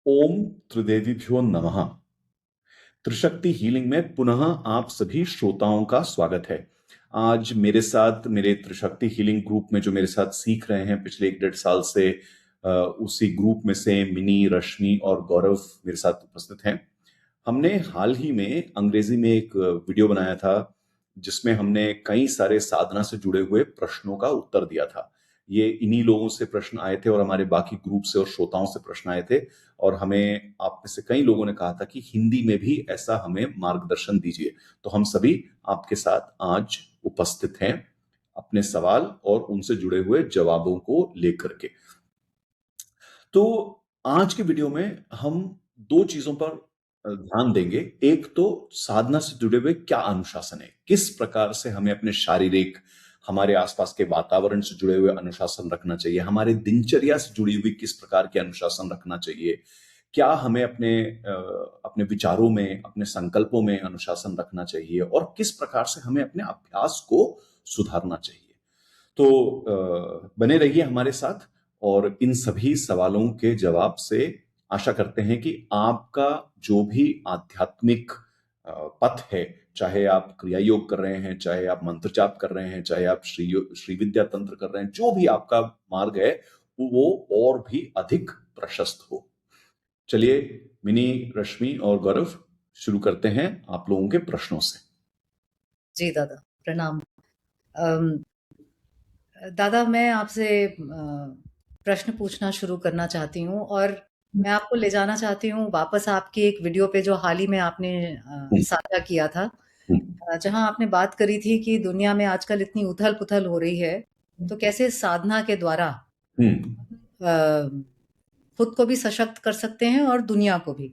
ओम त्रिदेवीभ्यो नमः। त्रिशक्ति हीलिंग में पुनः आप सभी श्रोताओं का स्वागत है। आज मेरे साथ मेरे त्रिशक्ति हीलिंग ग्रुप में जो मेरे साथ सीख रहे हैं पिछले 1.5 साल से, उसी ग्रुप में से मिनी, रश्मि और गौरव मेरे साथ उपस्थित हैं। हमने हाल ही में अंग्रेजी में एक वीडियो बनाया था जिसमें हमने कई सारे साधना से जुड़े हुए प्रश्नों का उत्तर दिया था। ये इन्हीं लोगों से प्रश्न आए थे और हमारे बाकी ग्रुप से और श्रोताओं से प्रश्न आए थे, और हमें आप में से कई लोगों ने कहा था कि हिंदी में भी ऐसा हमें मार्गदर्शन दीजिए। तो हम सभी आपके साथ आज उपस्थित हैं अपने सवाल और उनसे जुड़े हुए जवाबों को लेकर के। तो आज के वीडियो में हम दो चीजों पर ध्यान देंगे। एक तो साधना से जुड़े हुए क्या अनुशासन है, किस प्रकार से हमें अपने शारीरिक, हमारे आसपास के वातावरण से जुड़े हुए अनुशासन रखना चाहिए, हमारे दिनचर्या से जुड़ी हुई किस प्रकार के अनुशासन रखना चाहिए, क्या हमें अपने विचारों में, अपने संकल्पों में अनुशासन रखना चाहिए, और किस प्रकार से हमें अपने अभ्यास को सुधारना चाहिए। तो बने रहिए हमारे साथ, और इन सभी सवालों के जवाब से आशा करते हैं कि आपका जो भी आध्यात्मिक पथ है, चाहे आप क्रिया योग कर रहे हैं, चाहे आप मंत्र जाप कर रहे हैं, चाहे आप श्री विद्या तंत्र कर रहे हैं, जो भी आपका मार्ग है वो और भी अधिक प्रशस्त हो। चलिए मिनी, रश्मि और गौरव, शुरू करते हैं आप लोगों के प्रश्नों से। जी दादा, प्रणाम। दादा, मैं आपसे प्रश्न पूछना शुरू करना चाहती हूँ, और मैं आपको ले जाना चाहती हूँ वापस आपकी एक वीडियो पे जो हाल ही में आपने साझा किया था, जहां आपने बात करी थी कि दुनिया में आजकल इतनी उथल पुथल हो रही है, तो कैसे साधना के द्वारा खुद को भी सशक्त कर सकते हैं और दुनिया को भी।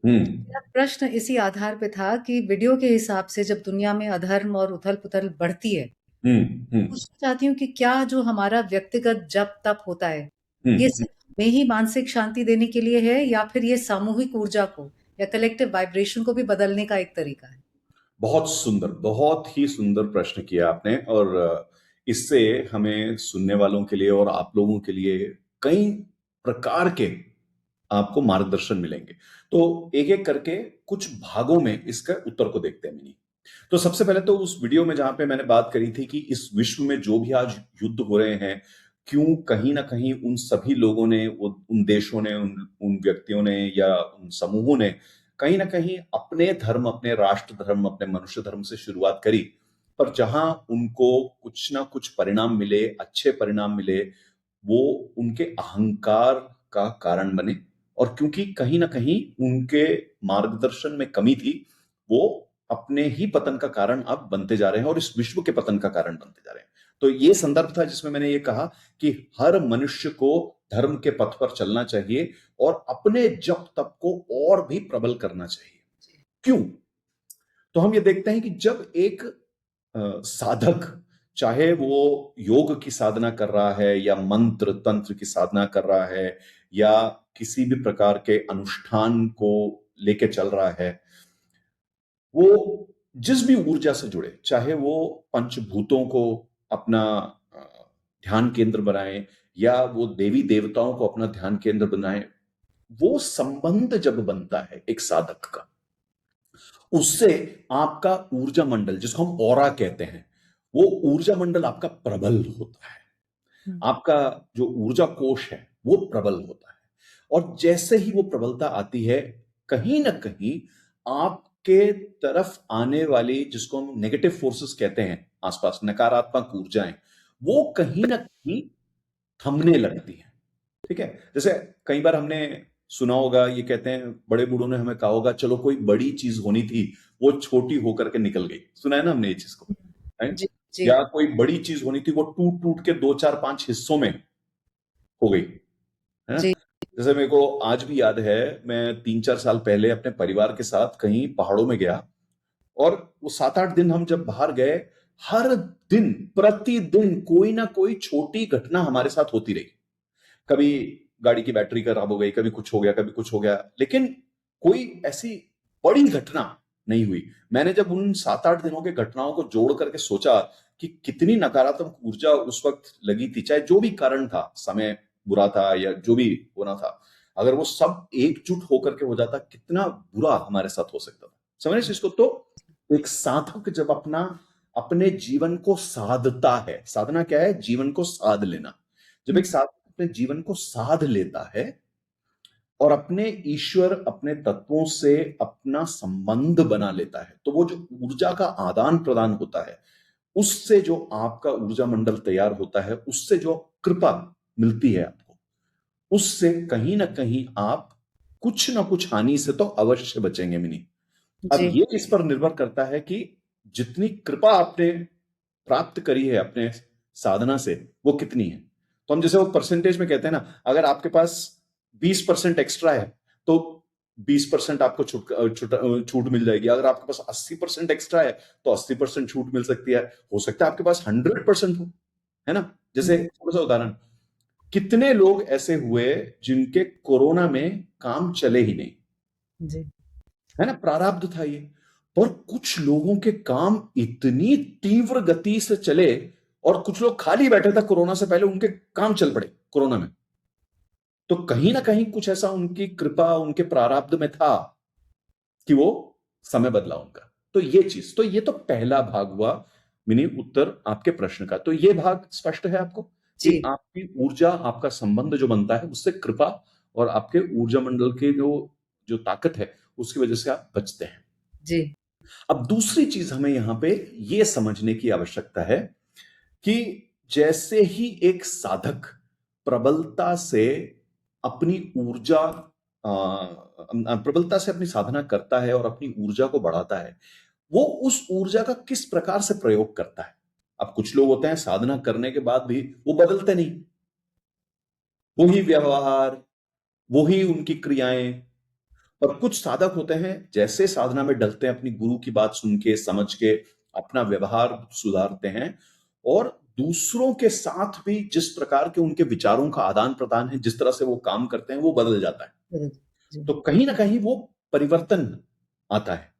मेरा प्रश्न इसी आधार पे था कि वीडियो के हिसाब से जब दुनिया में अधर्म और उथल पुथल बढ़ती है, पूछना चाहती हूँ कि क्या जो हमारा व्यक्तिगत जप तप होता है, ये सिर्फ में ही मानसिक शांति देने के लिए है, या फिर ये सामूहिक ऊर्जा को या कलेक्टिव वाइब्रेशन को भी बदलने का एक तरीका है? बहुत सुंदर, बहुत ही सुंदर प्रश्न किया आपने, और इससे हमें सुनने वालों के लिए और आप लोगों के लिए कई प्रकार के आपको मार्गदर्शन मिलेंगे। तो एक एक करके कुछ भागों में इसका उत्तर को देखते हैं मिनी। तो सबसे पहले तो उस वीडियो में जहां पे मैंने बात करी थी कि इस विश्व में जो भी आज युद्ध हो रहे हैं, क्यों कहीं ना कहीं उन सभी लोगों ने, उन देशों ने, उन व्यक्तियों ने या उन समूहों ने कहीं ना कहीं अपने धर्म, अपने राष्ट्र धर्म, अपने मनुष्य धर्म से शुरुआत करी, पर जहां उनको कुछ ना कुछ परिणाम मिले, अच्छे परिणाम मिले, वो उनके अहंकार का कारण बने। और क्योंकि कहीं ना कहीं उनके मार्गदर्शन में कमी थी, वो अपने ही पतन का कारण अब बनते जा रहे हैं और इस विश्व के पतन का कारण बनते जा रहे हैं। तो ये संदर्भ था जिसमें मैंने ये कहा कि हर मनुष्य को धर्म के पथ पर चलना चाहिए और अपने जप तप को और भी प्रबल करना चाहिए। क्यों? तो हम ये देखते हैं कि जब एक साधक, चाहे वो योग की साधना कर रहा है या मंत्र तंत्र की साधना कर रहा है या किसी भी प्रकार के अनुष्ठान को लेके चल रहा है, वो जिस भी ऊर्जा से जुड़े, चाहे वो पंचभूतों को अपना ध्यान केंद्र बनाए या वो देवी देवताओं को अपना ध्यान केंद्र बनाए, वो संबंध जब बनता है एक साधक का, उससे आपका ऊर्जा मंडल, जिसको हम ऑरा कहते हैं, वो ऊर्जा मंडल आपका प्रबल होता है। आपका जो ऊर्जा कोश है वो प्रबल होता है, और जैसे ही वो प्रबलता आती है, कहीं ना कहीं आपके तरफ आने वाली, जिसको हम नेगेटिव फोर्सेस कहते हैं, आसपास नकारात्मक ऊर्जाएं, वो कहीं ना कहीं थमने लगती हैं। ठीक है? जैसे कई बार हमने सुना होगा, ये कहते हैं, बड़े बूढ़ों ने हमें कहा होगा, चलो कोई बड़ी चीज होनी थी, वो छोटी होकर के निकल गई। सुना है ना हमने ये चीज को? जी जी। या कोई बड़ी चीज होनी थी, वो टूट टूट के 2 4 5 हिस्सों में हो गई, है ना? जी जैसे मेरे को आज भी याद है, मैं 3 4 साल पहले अपने परिवार के साथ कहीं पहाड़ों में गया, और वो 7 8 दिन हम जब बाहर गए, हर दिन, प्रतिदिन कोई ना कोई छोटी घटना हमारे साथ होती रही। कभी गाड़ी की बैटरी खराब हो गई, कभी कुछ हो गया, कभी कुछ हो गया, लेकिन कोई ऐसी बड़ी घटना नहीं हुई। मैंने जब उन 7 8 दिनों के घटनाओं को जोड़ करके सोचा कि कितनी नकारात्मक ऊर्जा उस वक्त लगी थी, चाहे जो भी कारण था, समय बुरा था या जो भी होना था, अगर वो सब एकजुट होकर के हो जाता, कितना बुरा हमारे साथ हो सकता था। समझ रहे इसको? तो एक साधक जब अपने जीवन को साधता है, साधना क्या है? जीवन को साध लेना। जब एक साधक अपने जीवन को साध लेता है और अपने ईश्वर, अपने तत्वों से अपना संबंध बना लेता है, तो वो जो ऊर्जा का आदान प्रदान होता है, उससे जो आपका ऊर्जा मंडल तैयार होता है, उससे जो कृपा मिलती है आपको, उससे कहीं ना कहीं आप कुछ ना कुछ हानि से तो अवश्य बचेंगे मिनी। अब ये इस पर निर्भर करता है कि जितनी कृपा आपने प्राप्त करी है अपने साधना से, वो कितनी है। तो हम जैसे वो परसेंटेज में कहते हैं ना, अगर आपके पास 20% एक्स्ट्रा है तो 20% आपको छूट मिल जाएगी। अगर आपके पास 80% एक्स्ट्रा है तो 80% छूट मिल सकती है। हो सकता है आपके पास 100% हो, है ना। जैसे थोड़ा सा उदाहरण, कितने लोग ऐसे हुए जिनके कोरोना में काम चले ही नहीं, जी। है ना, प्रारब्ध था ये। पर कुछ लोगों के काम इतनी तीव्र गति से चले और कुछ लोग खाली बैठे थे कोरोना से पहले, उनके काम चल पड़े कोरोना में। तो कहीं ना कहीं कुछ ऐसा उनकी कृपा, उनके प्रारब्ध में था कि वो समय बदला उनका। तो ये चीज, तो ये तो पहला भाग हुआ मिनी उत्तर आपके प्रश्न का। तो ये भाग स्पष्ट है आपको कि आपकी ऊर्जा, आपका संबंध जो बनता है उससे कृपा और आपके ऊर्जा मंडल की जो ताकत है उसकी वजह से आप बचते हैं। जी। अब दूसरी चीज हमें यहां पे ये समझने की आवश्यकता है कि जैसे ही एक साधक प्रबलता से अपनी ऊर्जा प्रबलता से अपनी साधना करता है और अपनी ऊर्जा को बढ़ाता है, वो उस ऊर्जा का किस प्रकार से प्रयोग करता है। अब कुछ लोग होते हैं साधना करने के बाद भी वो बदलते नहीं, वही व्यवहार, वही उनकी क्रियाएं। और कुछ साधक होते हैं जैसे साधना में डलते हैं, अपनी गुरु की बात सुन के, समझ के अपना व्यवहार सुधारते हैं और दूसरों के साथ भी जिस प्रकार के उनके विचारों का आदान प्रदान है, जिस तरह से वो काम करते हैं, वो बदल जाता है। तो कहीं ना कहीं वो परिवर्तन आता है।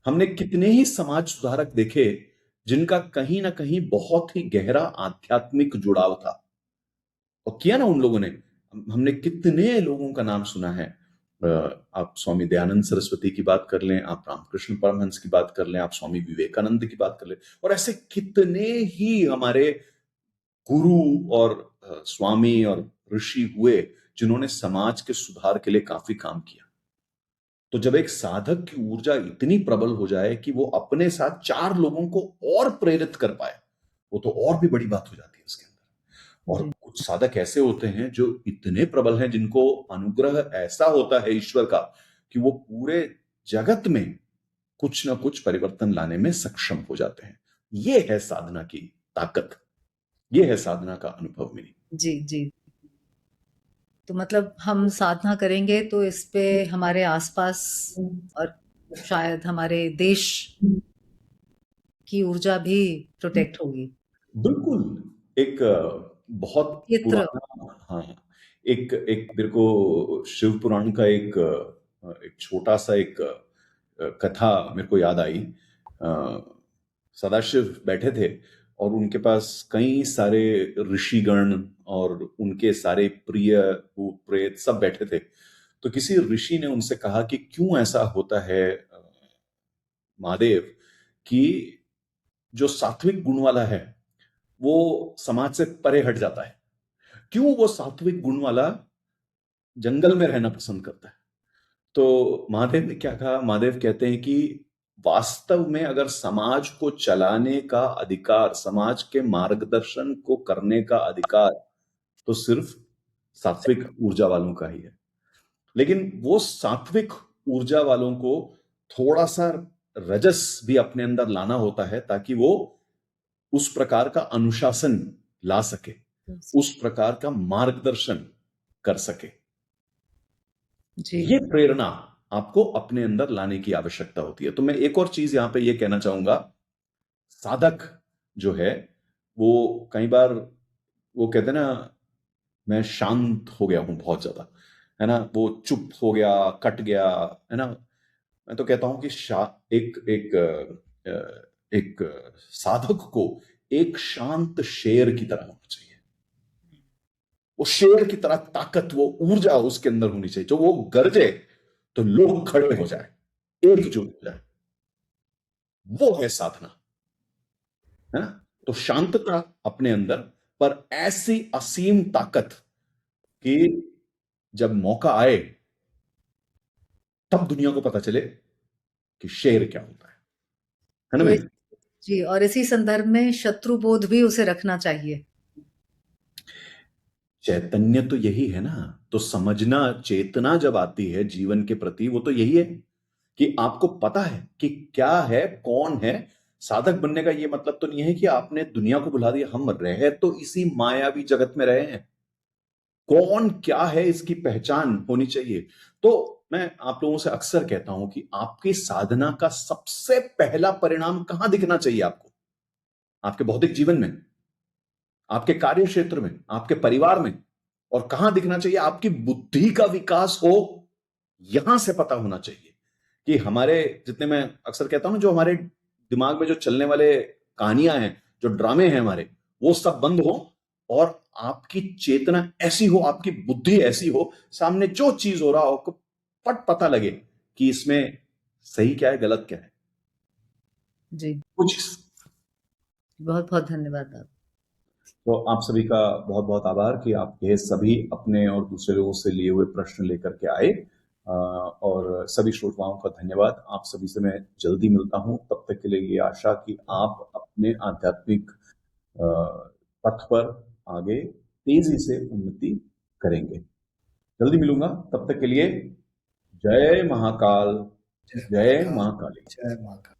हमने कितने ही समाज सुधारक देखे जिनका कहीं ना कहीं बहुत ही गहरा आध्यात्मिक जुड़ाव था, और किया ना उन लोगों ने। हमने कितने लोगों का नाम सुना है। आप स्वामी दयानंद सरस्वती की बात कर लें, आप रामकृष्ण परमहंस की बात कर लें, आप स्वामी विवेकानंद की बात कर लें, और ऐसे कितने ही हमारे गुरु और स्वामी और ऋषि हुए जिन्होंने समाज के सुधार के लिए काफी काम किया। तो जब एक साधक की ऊर्जा इतनी प्रबल हो जाए कि वो अपने साथ 4 लोगों को और प्रेरित कर पाए, वो तो और भी बड़ी बात हो जाती है उसके अंदर। और कुछ साधक ऐसे होते हैं जो इतने प्रबल हैं, जिनको अनुग्रह ऐसा होता है ईश्वर का कि वो पूरे जगत में कुछ ना कुछ परिवर्तन लाने में सक्षम हो जाते हैं। ये है साधना की ताकत, ये है साधना का अनुभव मेरी। जी, जी। तो मतलब हम साधना करेंगे तो इस पे हमारे आसपास और शायद हमारे देश की ऊर्जा भी प्रोटेक्ट होगी। बिल्कुल। एक बहुत पुराना, हाँ, एक एक मेरे को शिव पुराण का एक छोटा सा एक कथा मेरे को याद आई। सदाशिव बैठे थे और उनके पास कई सारे ऋषिगण और उनके सारे प्रिय भूत प्रेत सब बैठे थे। तो किसी ऋषि ने उनसे कहा कि क्यों ऐसा होता है महादेव, कि जो सात्विक गुण वाला है वो समाज से परे हट जाता है। क्यों वो सात्विक गुण वाला जंगल में रहना पसंद करता है? तो महादेव ने क्या कहा? महादेव कहते हैं कि वास्तव में अगर समाज को चलाने का अधिकार, समाज के मार्गदर्शन को करने का अधिकार तो सिर्फ सात्विक ऊर्जा वालों का ही है। लेकिन वो सात्विक ऊर्जा वालों को थोड़ा सा रजस भी अपने अंदर लाना होता है ताकि वो उस प्रकार का अनुशासन ला सके, उस प्रकार का मार्गदर्शन कर सके। ये प्रेरणा आपको अपने अंदर लाने की आवश्यकता होती है। तो मैं एक और चीज यहां पे ये कहना चाहूंगा, साधक जो है वो कई बार वो कहते हैं ना, मैं शांत हो गया हूं बहुत ज्यादा, है ना, वो चुप हो गया, कट गया, है ना। मैं तो कहता हूं कि एक एक एक साधक को एक शांत शेर की तरह होना चाहिए। वो शेर की तरह ताकत, वो ऊर्जा उसके अंदर होनी चाहिए, जो वो गरजे तो लोग खड़े हो जाए, एकजुट हो जाए। वो है साधना, है ना? तो शांतता अपने अंदर, पर ऐसी असीम ताकत कि जब मौका आए तब दुनिया को पता चले कि शेर क्या होता है ना तो मैम? जी, और इसी संदर्भ में शत्रु बोध भी उसे रखना चाहिए। चैतन्य तो यही है ना, तो समझना, चेतना जब आती है जीवन के प्रति, वो तो यही है कि आपको पता है कि क्या है, कौन है। साधक बनने का ये मतलब तो नहीं है कि आपने दुनिया को भुला दिया, हम रहे तो इसी मायावी जगत में रहे हैं। कौन क्या है इसकी पहचान होनी चाहिए। तो मैं आप लोगों से अक्सर कहता हूं कि आपकी साधना का सबसे पहला परिणाम कहां दिखना चाहिए आपको? आपके भौतिक जीवन में, आपके कार्य क्षेत्र में, आपके परिवार में। और कहां दिखना चाहिए? आपकी बुद्धि का विकास हो, यहां से पता होना चाहिए कि हमारे जितने, मैं अक्सर कहता हूं, जो हमारे दिमाग में जो चलने वाले कहानियां हैं, जो ड्रामे हैं हमारे, वो सब बंद हो और आपकी चेतना ऐसी हो, आपकी बुद्धि ऐसी हो, सामने जो चीज हो रहा हो आपको पट पता लगे कि इसमें सही क्या है, गलत क्या है। जी, कुछ। बहुत बहुत धन्यवाद आप। तो आप सभी का बहुत बहुत आभार कि आप ये सभी अपने और दूसरे लोगों से लिए हुए प्रश्न लेकर के आए। और सभी श्रोताओं का धन्यवाद। आप सभी से मैं जल्दी मिलता हूं, तब तक के लिए ये आशा कि आप अपने आध्यात्मिक पथ पर आगे तेजी से उन्नति करेंगे। जल्दी मिलूंगा, तब तक के लिए जय महाकाल, जय जय महाकाल। महाकाली। जय महाकाल।